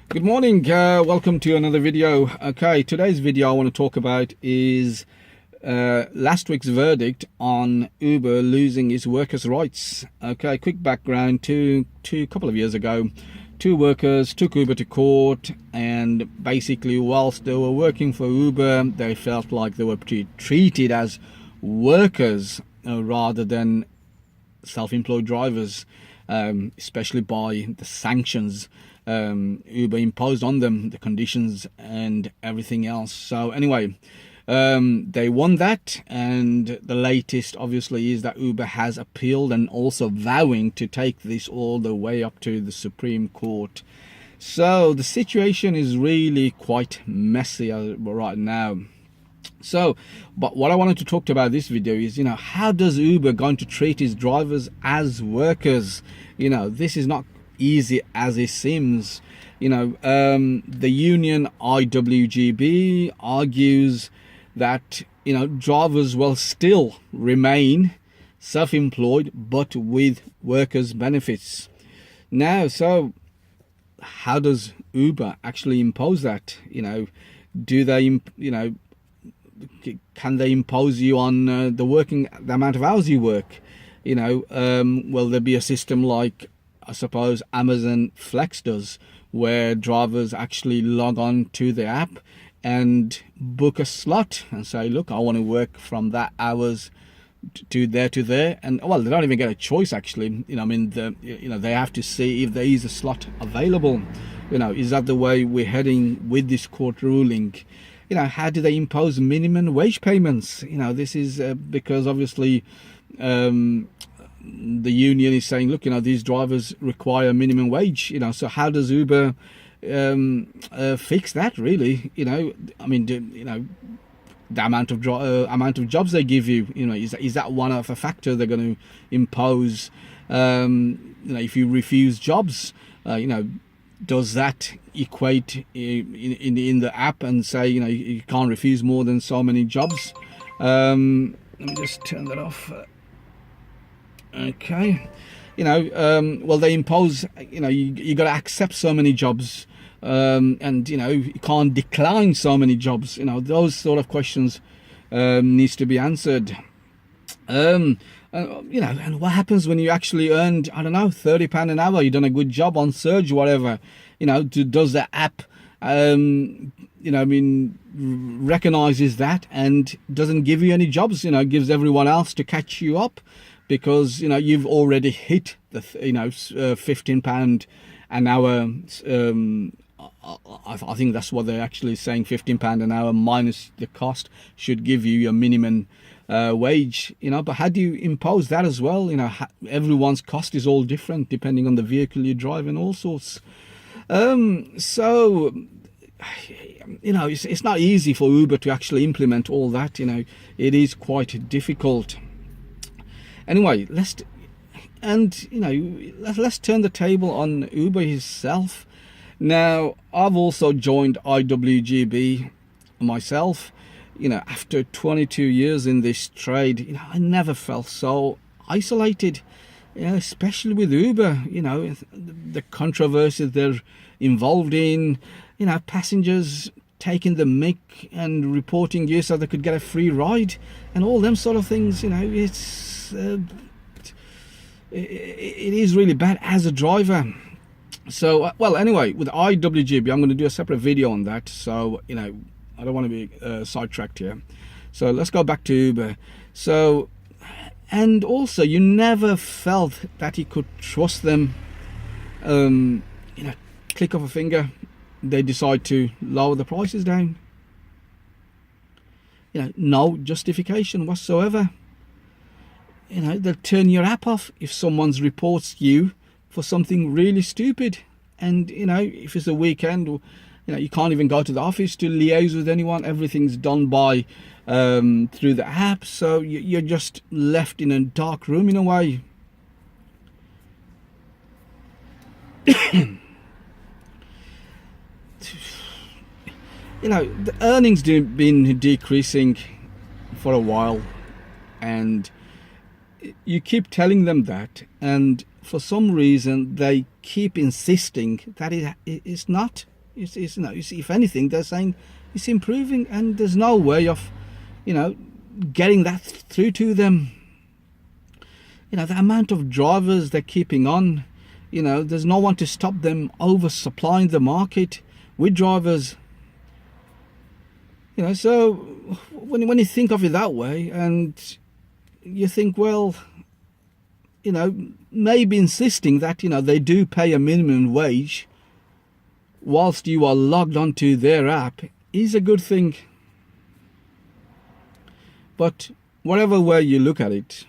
Good morning, welcome to another video. Okay, today's video I want to talk about is last week's verdict on Uber losing its workers' rights. Okay, quick background. Two couple of years ago, two workers took Uber to court, and basically whilst they were working for Uber, they felt like they were treated as workers rather than self-employed drivers, especially by the sanctions Uber imposed on them, the conditions and everything else. So anyway, they won that, and the latest obviously is that Uber has appealed and also vowing to take this all the way up to the Supreme Court. So the situation is really quite messy right now. So, but what I wanted to talk about this video is, how does Uber going to treat its drivers as workers? This is not easy as it seems. The union IWGB argues that, drivers will still remain self-employed, but with workers' benefits. Now, so how does Uber actually impose that? Do they, can they impose you on the amount of hours you work? Will there be a system like, I suppose, Amazon Flex does, where drivers actually log on to the app and book a slot and say, look, I want to work from that hours to there, and well, they don't even get a choice actually. They have to see if there is a slot available. Is that the way we're heading with this court ruling? How do they impose minimum wage payments? This is because obviously the union is saying, look, these drivers require minimum wage. So how does Uber fix that? Really, the amount of jobs they give you. Is that one of a factor they're going to impose? If you refuse jobs, does that equate in the app and say, you can't refuse more than so many jobs? Let me just turn that off. Okay. Well, they impose, you got to accept so many jobs, and you can't decline so many jobs. Those sort of questions needs to be answered. And what happens when you actually earned, I don't know, £30 an hour? You've done a good job on Surge, whatever. Does the app, recognizes that and doesn't give you any jobs? Gives everyone else to catch you up, because you've already hit the £15 an hour. I think that's what they're actually saying. £15 an hour minus the cost should give you your minimum wage. But how do you impose that as well? Everyone's cost is all different depending on the vehicle you drive and all sorts. So it's not easy for Uber to actually implement all that. It is quite difficult. Anyway, let's turn the table on Uber itself. Now, I've also joined IWGB myself. After 22 years in this trade, I never felt so isolated, especially with Uber. The controversies they're involved in, passengers taking the mick and reporting you so they could get a free ride and all them sort of things. It is really bad as a driver. So well, anyway, with IWGB, I'm going to do a separate video on that. So I don't want to be sidetracked here. So let's go back to Uber. So, and also, you never felt that you could trust them. Click of a finger, they decide to lower the prices down. No justification whatsoever. They'll turn your app off if someone reports you for something really stupid. And if it's a weekend, you can't even go to the office to liaise with anyone. Everything's done by through the app, so you're just left in a dark room in a way. The earnings have been decreasing for a while, and you keep telling them that, and for some reason they keep insisting that it is not. It's, you know, if anything, they're saying it's improving, and there's no way of, you know, getting that through to them. You know, the amount of drivers they're keeping on, you know, there's no one to stop them oversupplying the market with drivers. You know, so when you think of it that way, and you think, well, you know, maybe insisting that, you know, they do pay a minimum wage whilst you are logged onto their app is a good thing. But whatever way you look at it,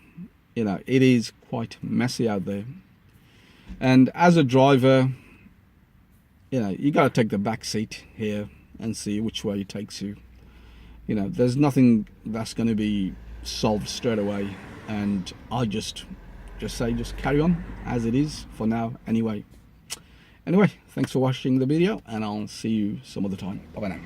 you know, it is quite messy out there. And as a driver, you know, you got to take the back seat here and see which way it takes you. You know, there's nothing that's going to be solved straight away, and I just say just carry on as it is for now anyway. Anyway, thanks for watching the video, and I'll see you some other time. Bye bye now.